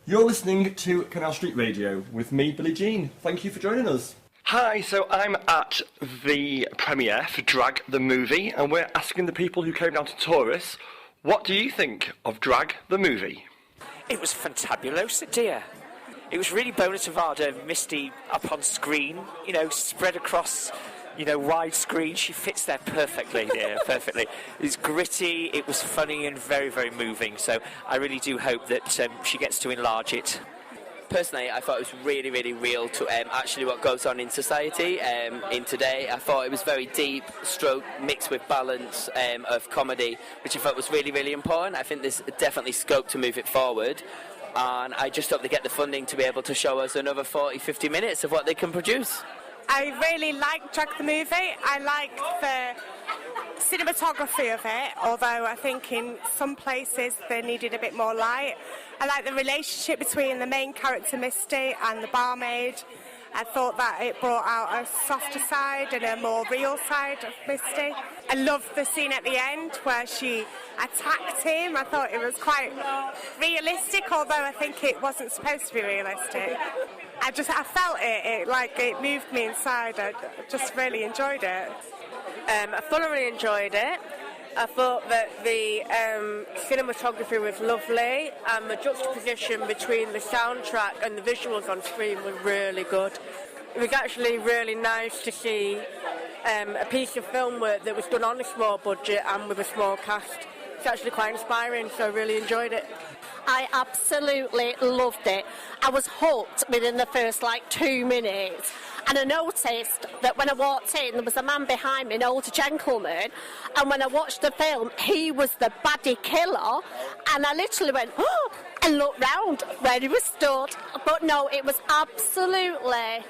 You're listening to Canal Street Radio with me, Billie Jean. Thank you for joining us. Hi, so I'm at the premiere for Drag the Movie, and we're asking the people who came down to Taurus, what do you think of Drag the Movie? It was fantabuloso, dear. It was really bona fide, Misty up on screen, spread across, widescreen. She fits there perfectly, dear, perfectly. It was gritty, it was funny and very, very moving, so I really do hope that she gets to enlarge it. Personally, I thought it was really, really real to actually what goes on in society in today. I thought it was very deep, stroke mixed with balance of comedy, which I thought was really, really important. I think there's definitely scope to move it forward. And I just hope they get the funding to be able to show us another 40, 50 minutes of what they can produce. I really liked Drag the Movie. I liked the cinematography of it, although I think in some places they needed a bit more light. I like the relationship between the main character Misty and the barmaid. I thought that it brought out a softer side and a more real side of Misty. I loved the scene at the end where she attacked him. I thought it was quite realistic, although I think it wasn't supposed to be realistic. I felt it moved me inside. I just really enjoyed it. I thoroughly enjoyed it. I thought that the cinematography was lovely, and the juxtaposition between the soundtrack and the visuals on screen was really good. It was actually really nice to see a piece of film work that was done on a small budget and with a small cast. It's actually quite inspiring, so I really enjoyed it. I absolutely loved it. I was hooked within the first 2 minutes. And I noticed that when I walked in, there was a man behind me, an older gentleman, and when I watched the film, he was the baddie killer, and I literally went, oh, and looked round where he was stood. But no, it was absolutely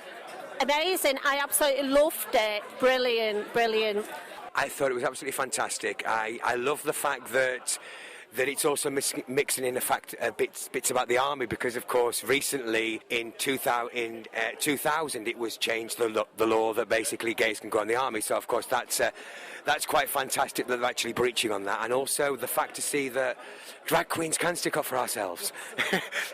amazing. I absolutely loved it. Brilliant, brilliant. I thought it was absolutely fantastic. I love the fact that it's also mixing in the fact bits about the army, because of course recently in 2000 it was changed the law that basically gays can go in the army. So of course that's quite fantastic that they're actually breaching on that, and also the fact to see that drag queens can stick up for ourselves.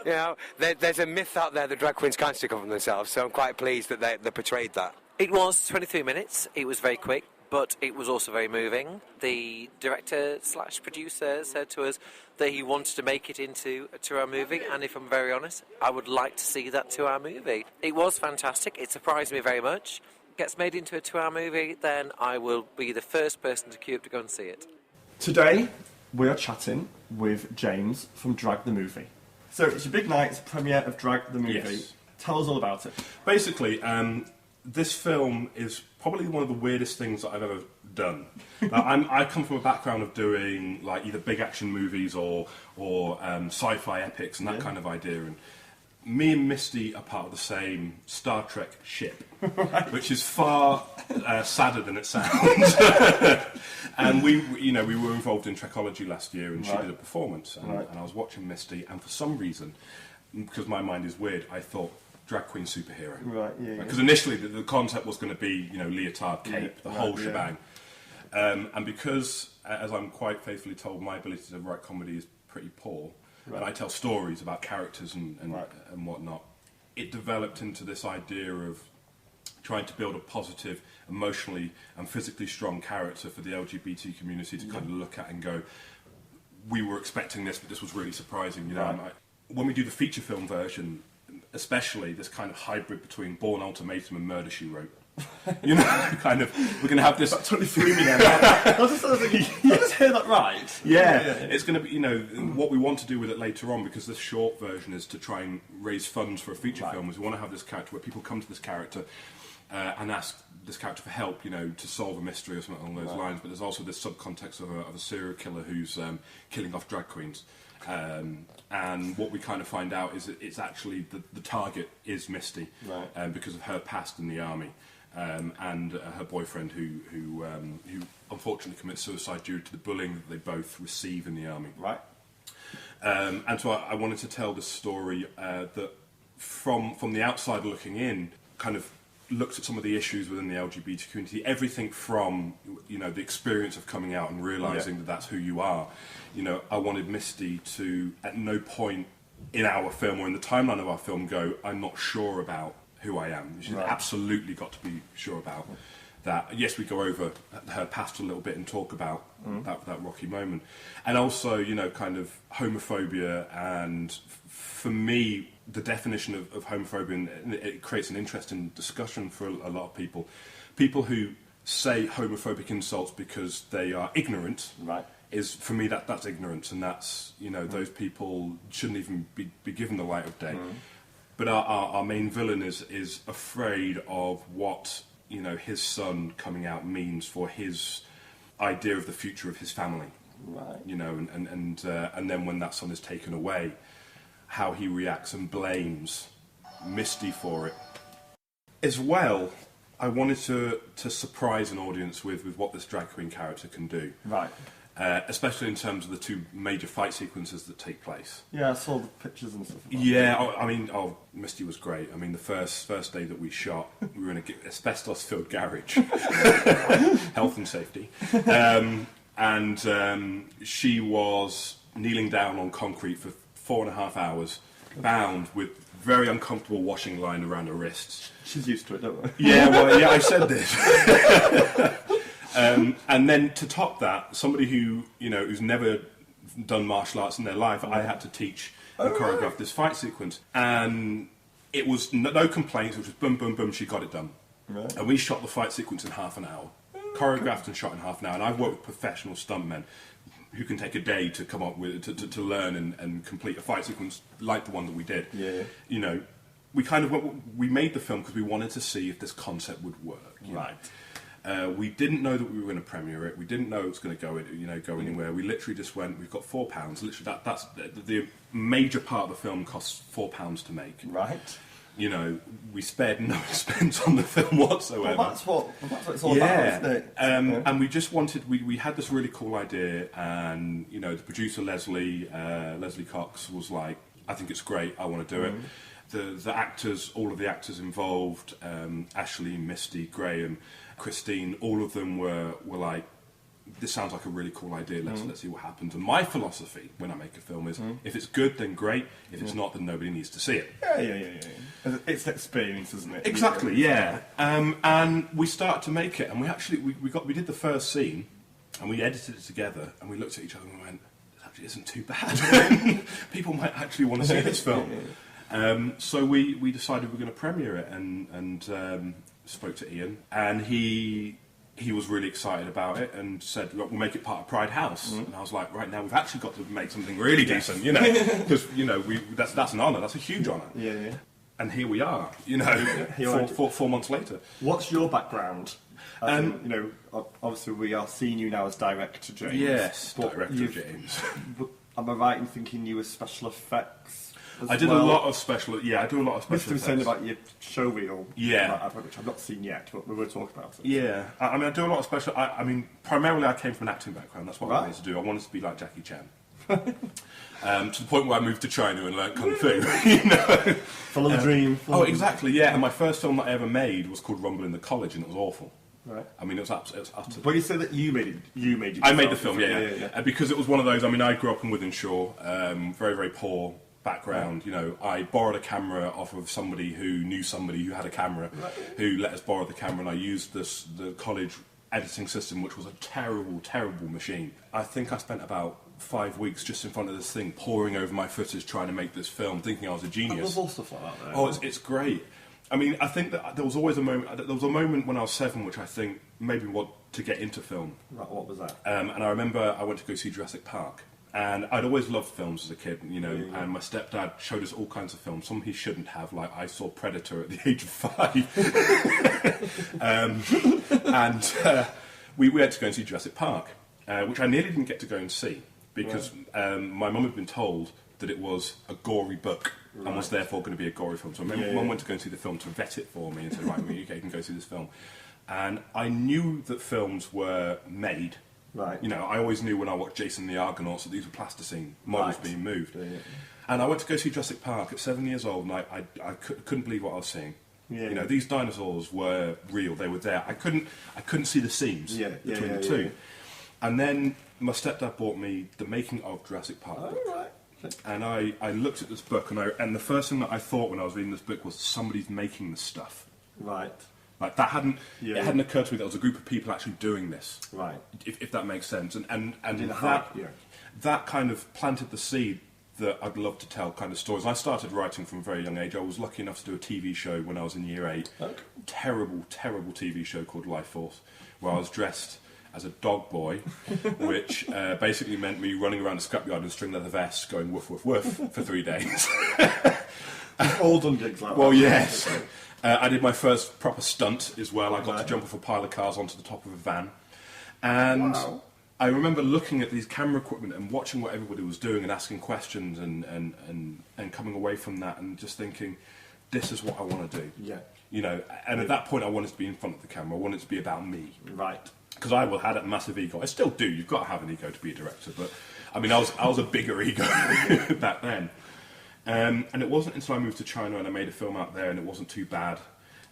There's a myth out there that drag queens can't stick up for themselves, so I'm quite pleased that they portrayed that. It was 23 minutes, it was very quick, but it was also very moving. The director/producer said to us that he wanted to make it into a 2-hour movie, and if I'm very honest, I would like to see that 2-hour movie. It was fantastic, it surprised me very much. Gets made into a 2-hour movie, then I will be the first person to queue up to go and see it. Today, we are chatting with James from Drag the Movie. So it's your big night, it's the premiere of Drag the Movie. Yes. Tell us all about it. Basically, this film is probably one of the weirdest things that I've ever done. Now, I come from a background of doing either big action movies or sci-fi epics and that kind of idea. And me and Misty are part of the same Star Trek ship, right, which is far sadder than it sounds. And we were involved in Trekology last year, and she did a performance, and I was watching Misty, and for some reason, because my mind is weird, I thought, drag queen superhero. Right, yeah. Because initially the concept was going to be, leotard, cape, the whole shebang. And because, as I'm quite faithfully told, my ability to write comedy is pretty poor, and I tell stories about characters and whatnot, it developed into this idea of trying to build a positive, emotionally and physically strong character for the LGBT community to kind of look at and go, we were expecting this, but this was really surprising. When we do the feature film version, especially this kind of hybrid between Born Ultimatum and Murder, She Wrote. We're going to have this... That totally threw me there. I was thinking, you just hear that right? Yeah. It's going to be, what we want to do with it later on, because this short version is to try and raise funds for a feature film, is we want to have this character where people come to this character and ask this character for help, to solve a mystery or something along those lines, but there's also this subcontext of a serial killer who's killing off drag queens. And what we kind of find out is that it's actually the target is Misty, because of her past in the army, and her boyfriend who unfortunately commits suicide due to the bullying that they both receive in the army. Right. And so I wanted to tell this story that from the outside looking in, kind of looked at some of the issues within the LGBT community, everything from, the experience of coming out and realising that that's who you are. I wanted Misty to, at no point in our film or in the timeline of our film go, I'm not sure about who I am. She's absolutely got to be sure about that. Yes, we go over her past a little bit and talk about that rocky moment. And also, you know, kind of homophobia, and for me, the definition of homophobia, and it creates an interesting discussion for a lot of people. People who say homophobic insults because they are ignorant, is, for me, that's ignorance, and that's, you know, those people shouldn't even be given the light of day. But our main villain is afraid of what, you know, his son coming out means for his idea of the future of his family. You know, and then when that son is taken away, how he reacts and blames Misty for it. As well, I wanted to surprise an audience with what this drag queen character can do. Especially in terms of the two major fight sequences that take place. Yeah, I saw the pictures and stuff. I mean, Misty was great. I mean, the first day that we shot, we were in a asbestos-filled garage, health and safety, and she was kneeling down on concrete for 4.5 hours, bound with very uncomfortable washing line around her wrists. She's used to it, don't worry. Yeah, I said this. And then to top that, somebody who, you know, who's never done martial arts in their life, I had to teach and choreograph this fight sequence. And it was no complaints, it was just boom, boom, boom, she got it done. And we shot the fight sequence in half an hour. Choreographed and shot in half an hour. And I've worked with professional stuntmen who can take a day to come up with, to learn and complete a fight sequence like the one that we did. You know, we made the film because we wanted to see if this concept would work. We didn't know that we were going to premiere it. We didn't know it was going to go anywhere. We literally just went, we've got £4. Literally, that's the major part of the film costs £4 to make. You know, we spared no expense on the film whatsoever. Well, that's what it's all about, isn't it? And we just wanted, we had this really cool idea, and, you know, the producer Leslie Cox was like, I think it's great, I want to do it. The actors, all of the actors involved, Ashley, Misty, Graham, Christine, all of them were like, this sounds like a really cool idea, let's see what happens. And my philosophy when I make a film is, if it's good, then great. If it's not, then nobody needs to see it. Yeah. It's an experience, isn't it? Exactly, yeah. And we started to make it, and we did the first scene, and we edited it together, and we looked at each other and went, this actually isn't too bad. People might actually want to see this film. So we decided we were going to premiere it, and spoke to Ian, and he was really excited about it and said, look, we'll make it part of Pride House. And I was like, right, now we've actually got to make something really decent, you know, because, you know, that's an honour, that's a huge honour. And here we are, you know, 4 months later. What's your background? You know, obviously we are seeing you now as Director James. Yes, Director James. Am I right in thinking you were special effects? I did a lot of special. Yeah, I do a lot of special effects. Saying about your show reel. Yeah, which I've not seen yet, but we were talking about it. Yeah, I mean, I do a lot of special. I mean, primarily I came from an acting background. That's what I wanted to do. I wanted to be like Jackie Chan. To the point where I moved to China and learned kung fu. You know, follow the dream. Exactly. Yeah, and my first film that I ever made was called Rumble in the College, and it was awful. I mean, it was utter. But you said that you made it. I made the film, yeah. Because it was one of those. I mean, I grew up in Wythenshawe, very, very poor background. You know, I borrowed a camera off of somebody who knew somebody who had a camera, who let us borrow the camera, and I used the college editing system, which was a terrible, terrible machine. I think I spent about 5 weeks just in front of this thing, poring over my footage, trying to make this film, thinking I was a genius. There's all stuff like that, though. Oh, it's great. I mean, I think that there was always a moment. There was a moment when I was 7, which I think maybe what to get into film. What was that? And I remember I went to go see Jurassic Park. And I'd always loved films as a kid, you know, and my stepdad showed us all kinds of films, some he shouldn't have, like I saw Predator at the age of 5. We had to go and see Jurassic Park, which I nearly didn't get to go and see, because my mum had been told that it was a gory book, and was therefore going to be a gory film. So Mum went to go and see the film to vet it for me, and said, right, okay, you can go see this film. And I knew that films were made. You know, I always knew when I watched Jason and the Argonauts that these were plasticine models being moved. And I went to go see Jurassic Park at 7 years old, and I couldn't believe what I was seeing. You know, these dinosaurs were real; they were there. I couldn't see the seams between the two. And then my stepdad bought me the making of Jurassic Park book. And I looked at this book, and the first thing that I thought when I was reading this book was somebody's making this stuff. Right. Like that hadn't occurred to me that there was a group of people actually doing this. Right. If that makes sense. And that, that kind of planted the seed that I'd love to tell kind of stories. I started writing from a very young age. I was lucky enough to do a TV show when I was in year 8. Okay. Terrible TV show called Life Force, where I was dressed as a dog boy, which basically meant me running around a scrapyard in a string leather vest going woof woof woof for 3 days. All done gigs like that. Well, yes. I did my first proper stunt as well. I got to jump off a pile of cars onto the top of a van. And wow. I remember looking at these camera equipment and watching what everybody was doing and asking questions and coming away from that and just thinking, this is what I want to do. Yeah. You know, and at that point I wanted to be in front of the camera. I wanted it to be about me. Right. Because I had a massive ego. I still do. You've got to have an ego to be a director. But, I mean, I was a bigger ego back then. And it wasn't until I moved to China and I made a film out there and it wasn't too bad.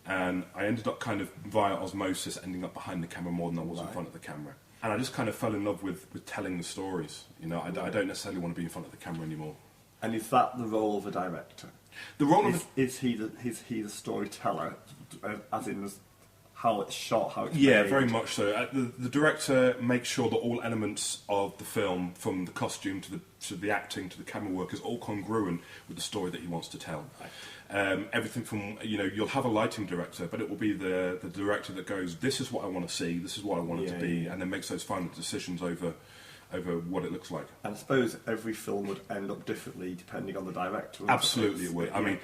And I ended up kind of, via osmosis, ending up behind the camera more than I was in front of the camera. And I just kind of fell in love with telling the stories. You know, I don't necessarily want to be in front of the camera anymore. And is that the role of a director? The role is he the storyteller, as in how it's shot, how it's yeah, made? very much so. The director makes sure that all elements of the film, from the costume to the acting to the camera work, is all congruent with the story that he wants to tell. Right. Everything from, you know, you'll have a lighting director, but it will be the director that goes, this is what I want to see, this is what I want it to be, and then makes those final decisions over what it looks like. And I suppose every film would end up differently depending on the director. Absolutely it would. I mean,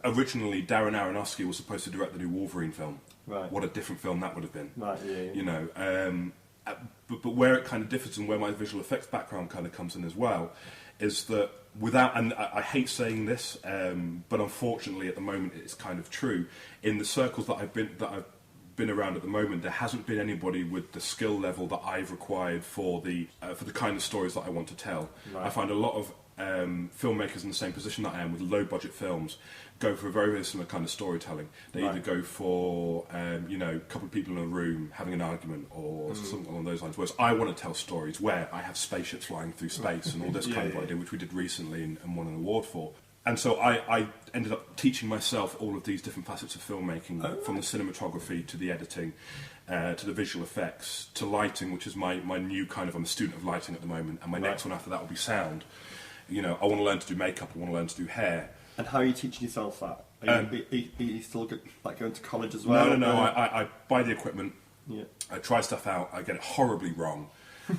originally Darren Aronofsky was supposed to direct the new Wolverine film. Right. What a different film that would have been. Right, yeah. You know, but where it kind of differs and where my visual effects background kind of comes in as well, is that without, and I hate saying this, but unfortunately at the moment it's kind of true, in the circles that I've been around at the moment, there hasn't been anybody with the skill level that I've required for the kind of stories that I want to tell. Right. I find a lot of filmmakers in the same position that I am with low budget films go for a very, very similar kind of storytelling. They either go for you know, a couple of people in a room having an argument or something along those lines, whereas I want to tell stories where I have spaceships flying through space and all this kind of idea, which we did recently and won an award for. And so I ended up teaching myself all of these different facets of filmmaking, from the cinematography to the editing, to the visual effects, to lighting, which is my new kind of, I'm a student of lighting at the moment, and my next one after that will be sound. You know, I want to learn to do makeup, I want to learn to do hair. And how are you teaching yourself that? Are you still going to college as well? No, I buy the equipment, yeah. I try stuff out, I get it horribly wrong,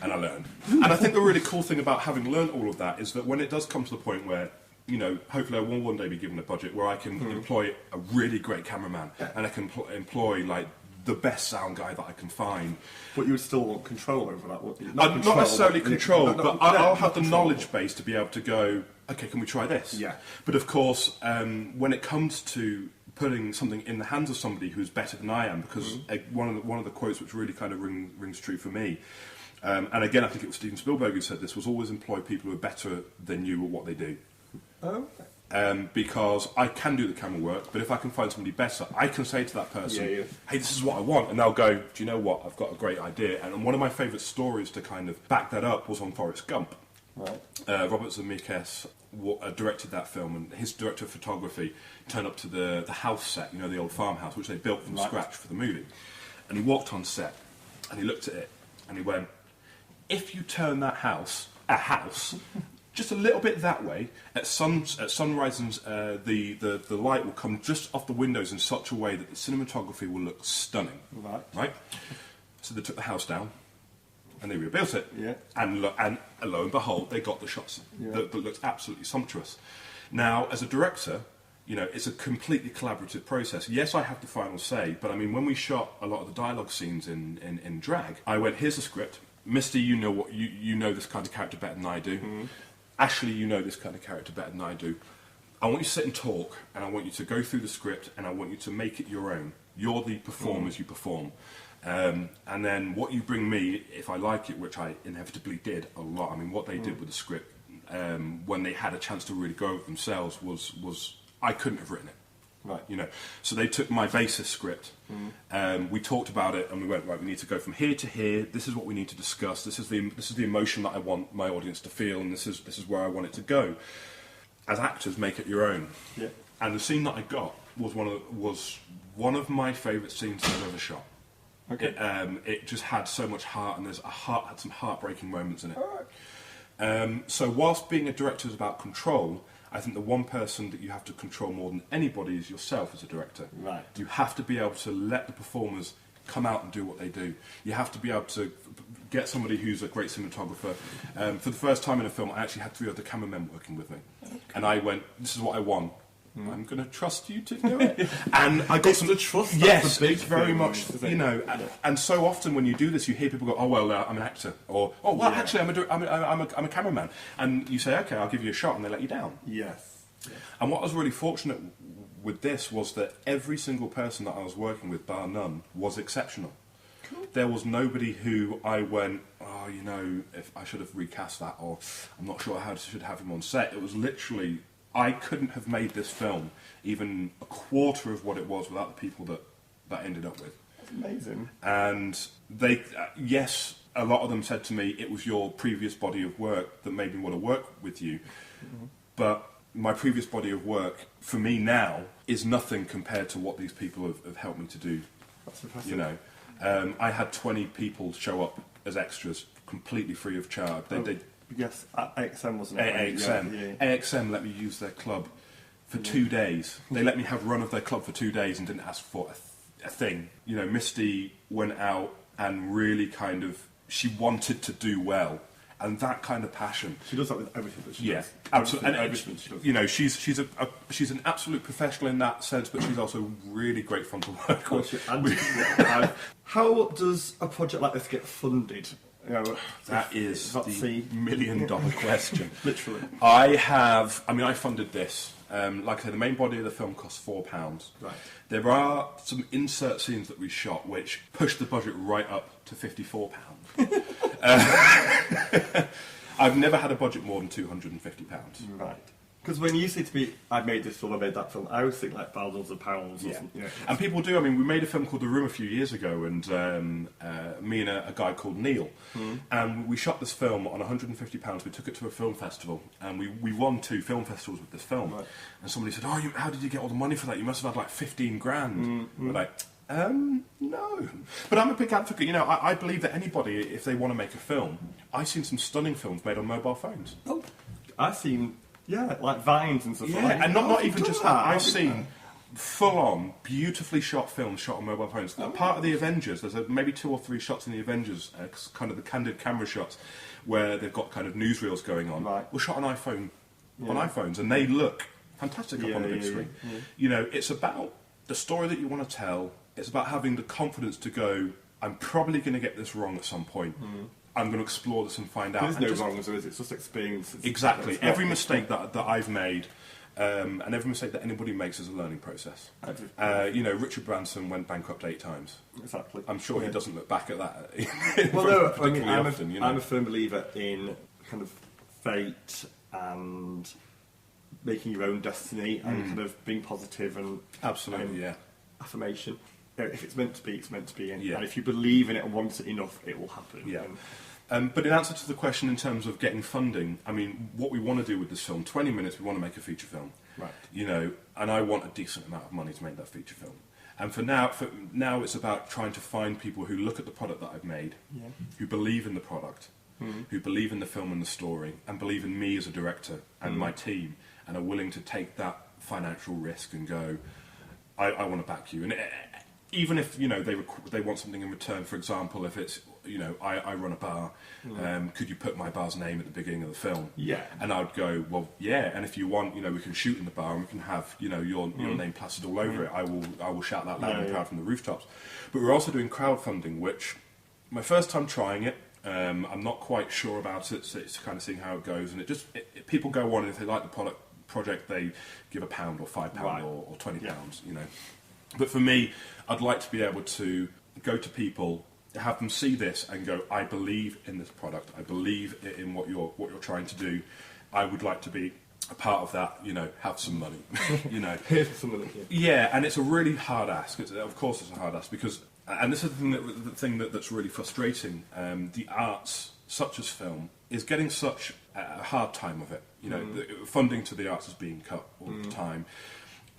and I learn. And I think the really cool thing about having learned all of that is that when it does come to the point where, you know, hopefully I will one day be given a budget where I can employ a really great cameraman, and I can employ, like, the best sound guy that I can find. But you would still want control over that, wouldn't you? Not necessarily control, but I'll have the knowledge base to be able to go, okay, can we try this? Yeah. But of course, when it comes to putting something in the hands of somebody who's better than I am, because one of the quotes which really kind of rings true for me, and again I think it was Steven Spielberg who said this, was always employ people who are better than you at what they do. Oh. Because I can do the camera work, but if I can find somebody better, I can say to that person, hey, this is what I want, and they'll go, do you know what, I've got a great idea. And one of my favourite stories to kind of back that up was on Forrest Gump. Right. Robert Zemeckis directed that film, and his director of photography turned up to the house set, you know, the old farmhouse, which they built from scratch for the movie. And he walked on set, and he looked at it, and he went, if you turn that house, just a little bit that way, at sunrise, the light will come just off the windows in such a way that the cinematography will look stunning. Right? So they took the house down, and they rebuilt it. Yeah. And lo and behold, they got the shots that looked absolutely sumptuous. Now, as a director, you know, it's a completely collaborative process. Yes, I have the final say, but I mean, when we shot a lot of the dialogue scenes in drag, I went, here's the script. Misty, you know this kind of character better than I do. Ashley, you know this kind of character better than I do. I want you to sit and talk, and I want you to go through the script, and I want you to make it your own. You're the performers, you perform. And then what you bring me, if I like it, which I inevitably did a lot, I mean, what they did with the script, when they had a chance to really go over themselves, was I couldn't have written it. Right. You know, so they took my basis script. We talked about it, and we went, right, we need to go from here to here. This is what we need to discuss. This is the emotion that I want my audience to feel, and this is where I want it to go. As actors, make it your own. Yeah. And the scene that I got was one of my favourite scenes I've ever shot. Okay. It just had so much heart, and had some heartbreaking moments in it. All right. So whilst being a director is about control, I think the one person that you have to control more than anybody is yourself as a director. Right. You have to be able to let the performers come out and do what they do. You have to be able to get somebody who's a great cinematographer. For the first time in a film, I actually had 3 other cameramen working with me. Okay. And I went, this is what I want. I'm going to trust you to do it. And I got some the trust. Yes, the big it's very thing, much, you know. And so often when you do this, you hear people go, "Oh well, I'm an actor," or "Oh well, actually, I'm a cameraman." And you say, "Okay, I'll give you a shot," and they let you down. Yes. And what I was really fortunate with this was that every single person that I was working with, bar none, was exceptional. Cool. There was nobody who I went, "Oh, you know, if I should have recast that," or "I'm not sure how I should have him on set." It was literally, I couldn't have made this film even a quarter of what it was without the people that I ended up with. That's amazing. And they, yes, a lot of them said to me, it was your previous body of work that made me want to work with you. Mm-hmm. But my previous body of work, for me now, is nothing compared to what these people have helped me to do. That's impressive. You know, I had 20 people show up as extras, completely free of charge. Yes, AXM wasn't it? AXM. Yeah. AXM let me use their club for 2 days. They let me have run of their club for 2 days and didn't ask for a thing. You know, Misty went out and really kind of, she wanted to do well. And that kind of passion. She does that with everything that she does. Absolutely. And everything she does. You know, she's an absolute professional in that sense, but she's also really great fun to work with. How does a project like this get funded? You know, that is the $1 million question. Literally. I funded this. Like I said, the main body of the film costs £4. Right. There are some insert scenes that we shot which pushed the budget right up to £54. I've never had a budget more than £250. Right. Because when you say to me, I made this film, I made that film, I always think like thousands of pounds. Yeah. Or something, you know. And people do. I mean, we made a film called The Room a few years ago, and me and a guy called Neil, and we shot this film on £150. We took it to a film festival, and we won 2 film festivals with this film. Right. And somebody said, "Oh, how did you get all the money for that? You must have had like 15 grand." We're like, no. But I'm a big advocate. You know, I believe that anybody, if they want to make a film, I've seen some stunning films made on mobile phones. Oh, I've seen. Yeah, like Vines and stuff like that. And not even just that. I've seen full-on, beautifully shot films shot on mobile phones. Part of the Avengers, there's maybe 2 or 3 shots in the Avengers, kind of the candid camera shots, where they've got kind of newsreels going on. Right. Were shot on on iPhones, and they look fantastic up on the big screen. Yeah. You know, it's about the story that you want to tell. It's about having the confidence to go, I'm probably going to get this wrong at some point. I'm going to explore this and find out. There's no wrong, is it? It's just experience. Exactly. Every mistake that I've made, and every mistake that anybody makes is a learning process. You know, Richard Branson went bankrupt 8 times. Exactly. I'm sure he doesn't look back at that. Well, no, I'm a firm believer in kind of fate and making your own destiny and kind of being positive and absolutely, affirmation. If it's meant to be, it's meant to be. And if you believe in it and want it enough, it will happen. Yeah. But in answer to the question in terms of getting funding, I mean, what we want to do with this film, 20 minutes, we want to make a feature film. Right. You know, and I want a decent amount of money to make that feature film. And for now it's about trying to find people who look at the product that I've made, who believe in the product, who believe in the film and the story, and believe in me as a director and my team, and are willing to take that financial risk and go, I want to back you. And even if, you know, they want something in return, for example, if it's, you know, I run a bar, could you put my bar's name at the beginning of the film? Yeah. And I'd go, well, yeah, and if you want, you know, we can shoot in the bar and we can have, you know, your name plastered all over it. I will shout that loud and proud from the rooftops. But we're also doing crowdfunding, which, my first time trying it, I'm not quite sure about it, so it's kind of seeing how it goes, and people go on, and if they like the project, they give £1 or £5 or £20, you know. But for me, I'd like to be able to go to people, have them see this and go, I believe in this product. I believe in what you're trying to do. I would like to be a part of that, you know, have some money, you know. Here's some money. Yeah, and it's a really hard ask. Of course, it's a hard ask because, and this is the thing that's really frustrating. The arts, such as film, is getting such a hard time of it. You know, the funding to the arts is being cut all the time.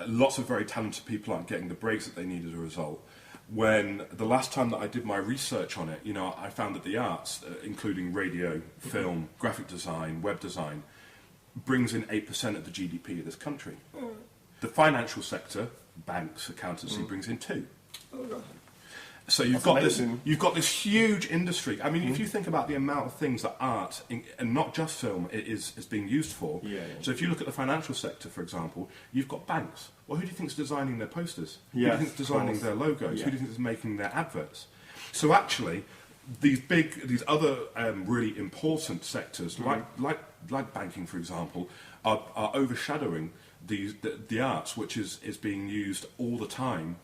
Lots of very talented people aren't getting the breaks that they need as a result. When the last time that I did my research on it, you know, I found that the arts, including radio, film, graphic design, web design, brings in 8% of the GDP of this country. The financial sector, banks, accountancy, brings in 2%. So you've got this huge industry. I mean, if you think about the amount of things that art, and not just film, is being used for. So if you look at the financial sector, for example, you've got banks. Well, who do you think is designing their posters? Who do you think is designing their logos? Who do you think is making their adverts? So actually, these other really important sectors, like banking, for example, are overshadowing the arts, which is being used all the time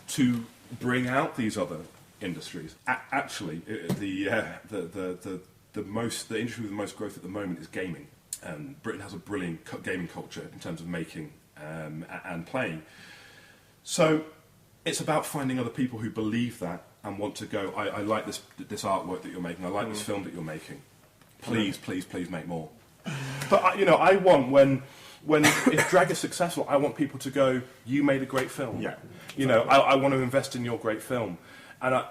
to bring out these other industries. Actually, the industry with the most growth at the moment is gaming. Britain has a brilliant gaming culture in terms of making and playing. So it's about finding other people who believe that and want to go, I like this artwork that you're making, I like this film that you're making. Please make more. But I want if drag is successful, I want people to go, you made a great film. I want to invest in your great film. And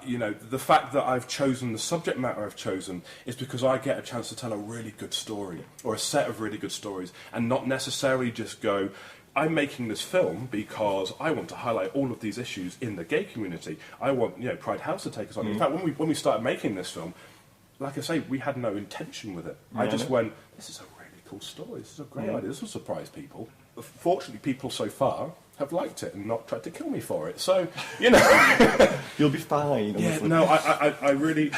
the fact that I've chosen the subject matter I've chosen is because I get a chance to tell a really good story or a set of really good stories, and not necessarily just go, I'm making this film because I want to highlight all of these issues in the gay community. I want Pride House to take us on. In fact, when we started making this film, like I say, we had no intention with it. I just went, this is a really cool story. This is a great idea. This will surprise people. Fortunately, people so far have liked it and not tried to kill me for it. So, You'll be fine. Yeah, no, I really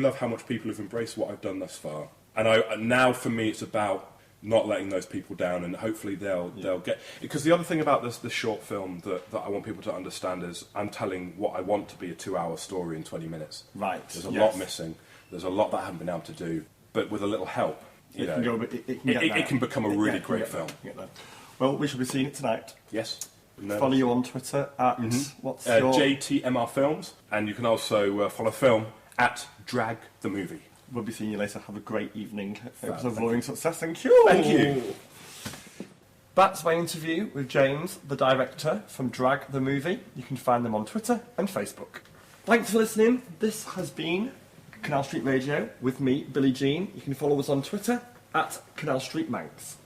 love how much people have embraced what I've done thus far. And now for me, it's about not letting those people down, and hopefully they'll get... Because the other thing about this short film that I want people to understand is I'm telling what I want to be a 2-hour story in 20 minutes. Right. There's a lot missing. There's a lot that I haven't been able to do. But with a little help, it can become a really great film. Well, we shall be seeing it tonight. Yes. Follow you on Twitter at what's your... JTMR Films, and you can also follow film at Drag the Movie. We'll be seeing you later. Have a great evening. It was a roaring success. Thank you. Thank you. That's my interview with James, the director from Drag the Movie. You can find them on Twitter and Facebook. Thanks for listening. This has been Canal Street Radio with me, Billie Jean. You can follow us on Twitter at Canal Street Manx.